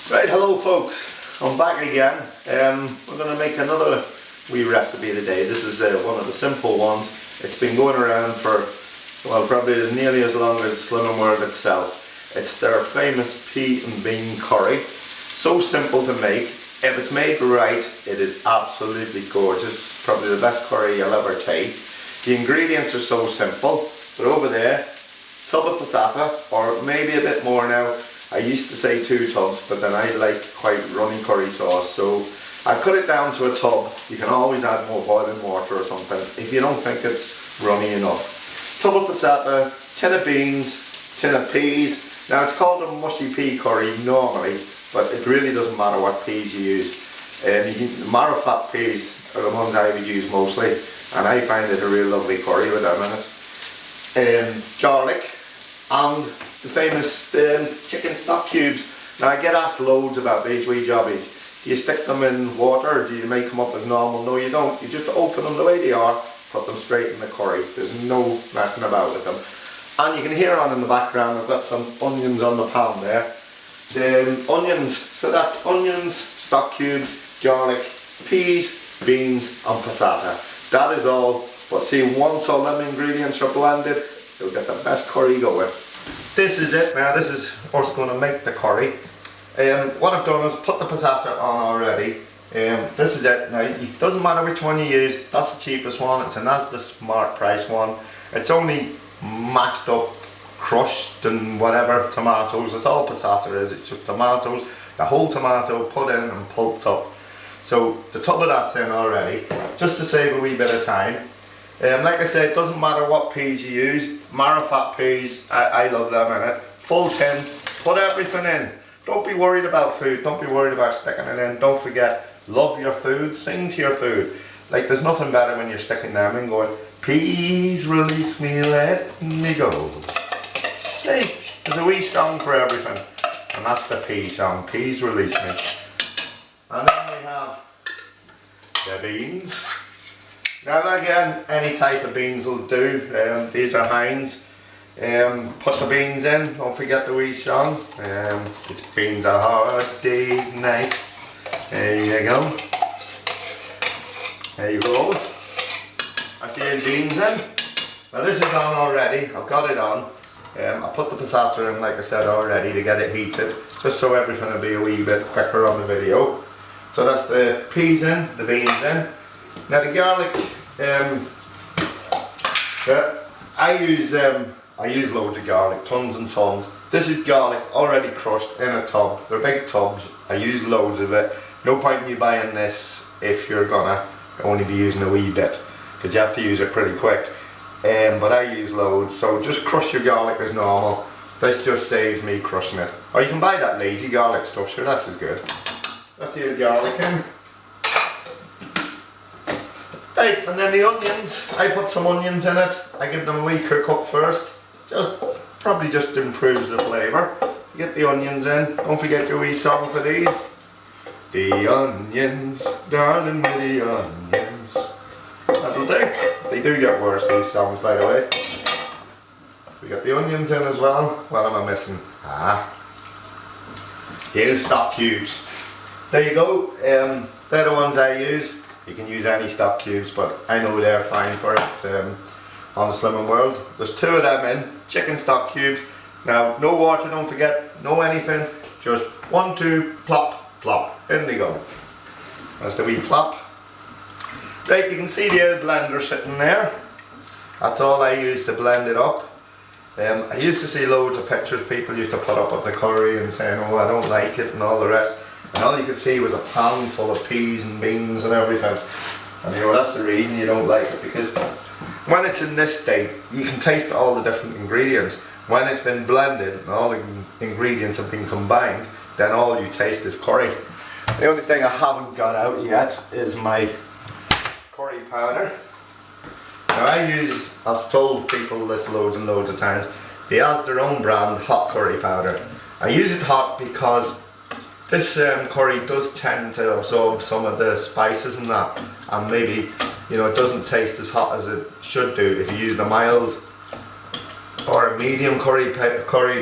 Right, hello folks, I'm back again. We're going to make another wee recipe today. This is one of the simple ones. It's been going around for, well, probably nearly as long as Slimming World itself. It's their famous pea and bean curry. So simple to make. If it's made right, it is absolutely gorgeous. Probably the best curry you'll ever taste. The ingredients are so simple. But over there, tub of passata, or maybe a bit more now. I used to say 2 tubs, but then I like quite runny curry sauce, so I cut it down to a tub. You can always add more boiling water or something if you don't think it's runny enough. Tub of passata, tin of beans, tin of peas. Now it's called a mushy pea curry normally, but it really doesn't matter what peas you use. The marrow fat peas are the ones I would use mostly, and I find it a real lovely curry with them in it. Garlic and the famous chicken stock cubes. Now I get asked loads about these wee jobbies. Do you stick them in water or do you make them up as normal? No, you don't. You just open them the way they are, put them straight in the curry. There's no messing about with them. And you can hear on in the background I've got some onions on the pan there. Onions, so that's onions, stock cubes, garlic, peas, beans and passata. That is all. But see, once all them ingredients are blended, you'll get the best curry going. This is it now. This is what's going to make the curry. What I've done is put the passata on already. This is it now. It doesn't matter which one you use. That's the cheapest one. It's an Asda Smart Price one. It's only mashed up, crushed and whatever tomatoes. That's all passata is. It's just tomatoes. The whole tomato put in and pulped up. So the tub of that's in already, just to save a wee bit of time. Like I said, it doesn't matter what peas you use. Marrow fat peas, I love them in it. Full tin, put everything in. Don't be worried about food, don't be worried about sticking it in. Don't forget, love your food, sing to your food. Like there's nothing better when you're sticking them in going, please release me, let me go. Hey, there's a wee song for everything. And that's the pea song, please release me. And then we have the beans. Now again, any type of beans will do. These are Heinz. Put the beans in, don't forget the wee song. It's beans a hard day's night. There you go. There you go. I see the beans in. Now this is on already, I've got it on. I put the passata in, like I said already, to get it heated, just so everything will be a wee bit quicker on the video. So that's the peas in, the beans in. Now the garlic, I use loads of garlic, tons and tons. This is garlic already crushed in a tub. They're big tubs. I use loads of it. No point in you buying this if you're gonna only be using a wee bit, because you have to use it pretty quick. But I use loads, so just crush your garlic as normal. This just saves me crushing it. Or you can buy that lazy garlic stuff, sure, that's as good. That's the garlic in. Right, and then the onions, I put some onions in it. I give them a wee cook up first. Probably just improves the flavour. You get the onions in. Don't forget your wee song for these. The onions, darling with the onions. That'll do. They do get worse, these songs, by the way. We got the onions in as well. What am I missing? Here's stock cubes. There you go. They're the ones I use. You can use any stock cubes, but I know they're fine for it on the Slimming World. There's 2 of them in, chicken stock cubes. Now, no water, don't forget, no anything. Just 1, 2, plop, plop. In they go. That's the wee plop. Right, you can see the old blender sitting there. That's all I use to blend it up. I used to see loads of pictures people used to put up of the curry and saying, oh, I don't like it and all the rest. And all you could see was a pan full of peas and beans and everything. And you know, that's the reason you don't like it, because when it's in this state, you can taste all the different ingredients. When it's been blended and all the ingredients have been combined, then all you taste is curry. The only thing I haven't got out yet is my curry powder. Now I've told people this loads and loads of times, they has their own brand hot curry powder. I use it hot because this curry does tend to absorb some of the spices and that, and maybe, you know, it doesn't taste as hot as it should do if you use the mild or medium curry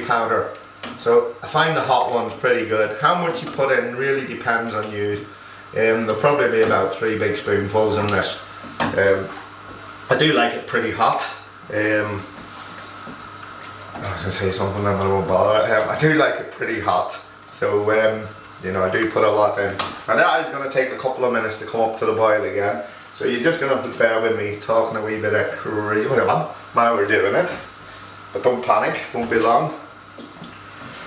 powder. So I find the hot one's pretty good. How much you put in really depends on you. There'll probably be about 3 big spoonfuls in this. I do like it pretty hot. I was going to say something then I won't bother. I do like it pretty hot. So you know, I do put a lot in. And that is going to take a couple of minutes to come up to the boil again. So you're just going to have to bear with me talking a wee bit of cream while we're doing it. But don't panic, won't be long.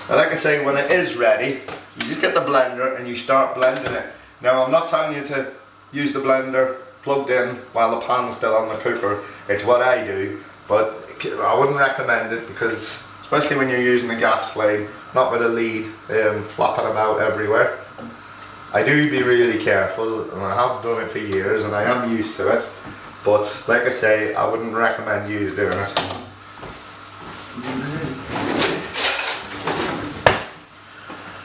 Now like I say, when it is ready, you just get the blender and you start blending it. Now I'm not telling you to use the blender plugged in while the pan's still on the cooker. It's what I do, but I wouldn't recommend it because, especially when you're using a gas flame, not with a lead flopping about everywhere. I do be really careful, and I have done it for years and I am used to it, but like I say, I wouldn't recommend you doing it.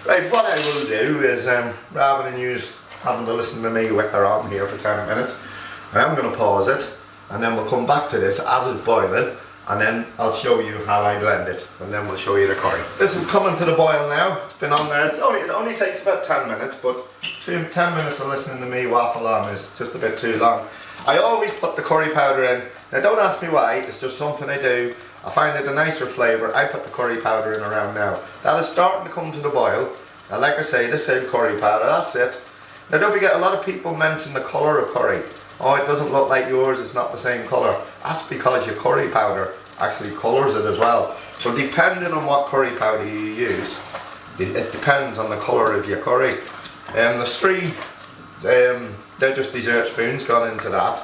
Right, what I will do is, rather than use having to listen to me whitter on here for 10 minutes, I am going to pause it and then we'll come back to this as it's boiling, and then I'll show you how I blend it, and then we'll show you the curry. This is coming to the boil now. It's been on there. It only takes about 10 minutes, but 10 minutes of listening to me waffle on is just a bit too long. I always put the curry powder in. Now don't ask me why, it's just something I do. I find it a nicer flavour. I put the curry powder in around now. That is starting to come to the boil. And like I say, this is curry powder, that's it. Now don't forget, a lot of people mention the colour of curry. Oh, it doesn't look like yours, it's not the same colour. That's because your curry powder actually colours it as well. So depending on what curry powder you use, it depends on the colour of your curry. There's 3, they're just dessert spoons gone into that.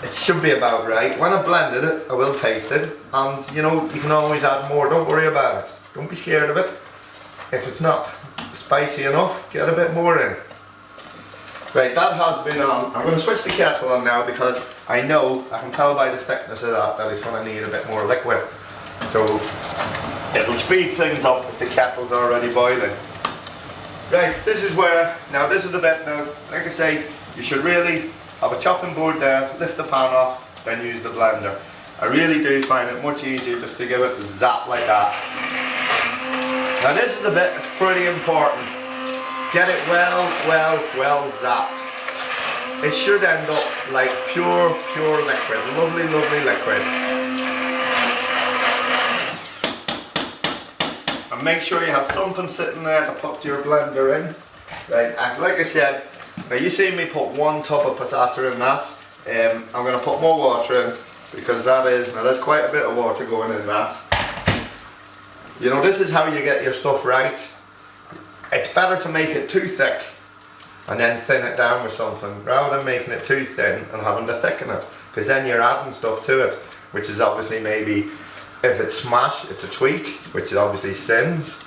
It should be about right. When I've blended it, I will taste it, and you know, you can always add more, don't worry about it. Don't be scared of it. If it's not spicy enough, get a bit more in. Right, that has been on. I'm going to switch the kettle on now because I know, I can tell by the thickness of that it's going to need a bit more liquid. So it'll speed things up if the kettle's already boiling. Right, this is where, now this is the bit, now like I say, you should really have a chopping board there, lift the pan off, then use the blender. I really do find it much easier just to give it a zap like that. Now this is the bit that's pretty important. Get it well zapped. It should end up like pure liquid, lovely liquid. And make sure you have something sitting there to put your blender in. Right, and like I said, now you see me put 1 tub of passata in that. I'm going to put more water in because there's quite a bit of water going in that. You know, this is how you get your stuff right. It's better to make it too thick and then thin it down with something rather than making it too thin and having to thicken it, because then you're adding stuff to it, which is obviously, maybe if it's smash, it's a tweak, which is obviously sins,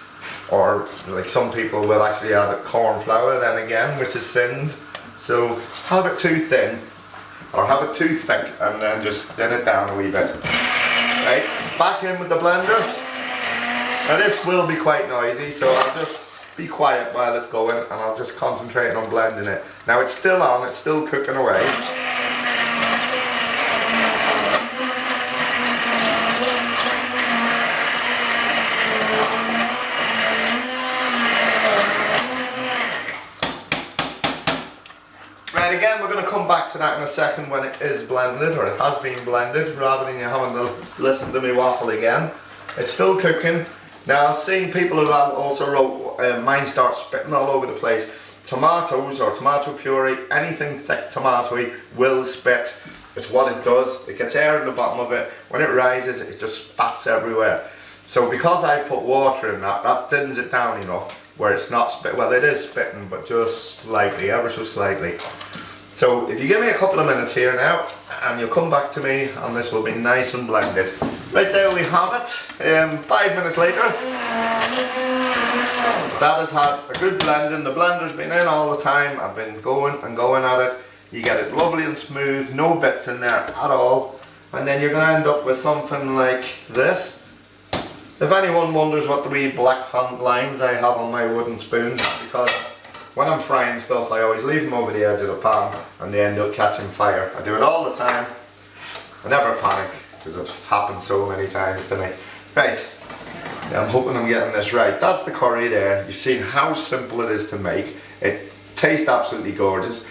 or like some people will actually add corn flour then again, which is sinned. So have it too thin or have it too thick and then just thin it down a wee bit. Right, back in with the blender. Now this will be quite noisy, so I'll just be quiet while it's going and I'll just concentrate on blending it. Now it's still on, it's still cooking away. Right, again, we're going to come back to that in a second when it is blended, or it has been blended, rather than you having to listen to me waffle again. It's still cooking. Now, I've seen people who have also wrote, mine starts spitting all over the place. Tomatoes or tomato puree, anything thick tomatoey will spit. It's what it does. It gets air in the bottom of it. When it rises, it just spats everywhere. So because I put water in that, that thins it down enough where it's not spit. Well, it is spitting, but just slightly, ever so slightly. So if you give me a couple of minutes here now, and you'll come back to me, and this will be nice and blended. Right, there we have it. 5 minutes later, that has had a good blending. The blender's been in all the time. I've been going and going at it. You get it lovely and smooth, no bits in there at all. And then you're going to end up with something like this. If anyone wonders what the wee black lines I have on my wooden spoons, because when I'm frying stuff, I always leave them over the edge of the pan and they end up catching fire. I do it all the time. I never panic because it's happened so many times to me. Right, I'm hoping I'm getting this right. That's the curry there. You've seen how simple it is to make. It tastes absolutely gorgeous.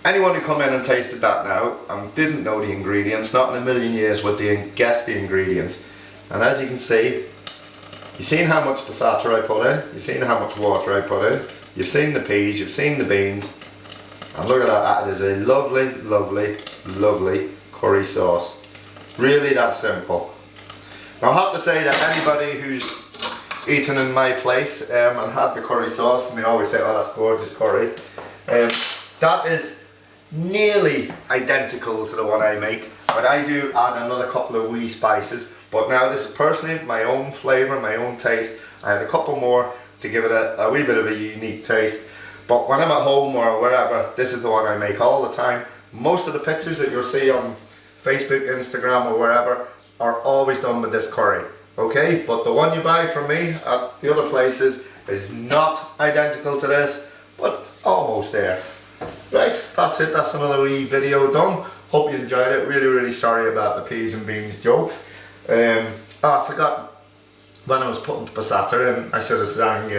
Anyone who come in and tasted that now and didn't know the ingredients, not in a million years would they guess the ingredients. And as you can see, you've seen how much passata I put in, you've seen how much water I put in, you've seen the peas, you've seen the beans, and look at that, that is a lovely, lovely, lovely curry sauce. Really that simple. Now I have to say that anybody who's eaten in my place and had the curry sauce, and they always say, oh, that's gorgeous curry, that is nearly identical to the one I make, but I do add another couple of wee spices. But now this is personally my own flavour, my own taste. I had a couple more to give it a wee bit of a unique taste. But when I'm at home or wherever, this is the one I make all the time. Most of the pictures that you'll see on Facebook, Instagram or wherever are always done with this curry. Okay, but the one you buy from me at the other places is not identical to this, but almost there. Right, that's it, that's another wee video done. Hope you enjoyed it. Really, really sorry about the peas and beans joke. I forgot, when I was putting the passata in, I should have sang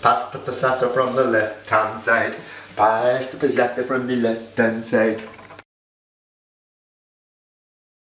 pass the passata from the left hand side, pass the passata from the left hand side.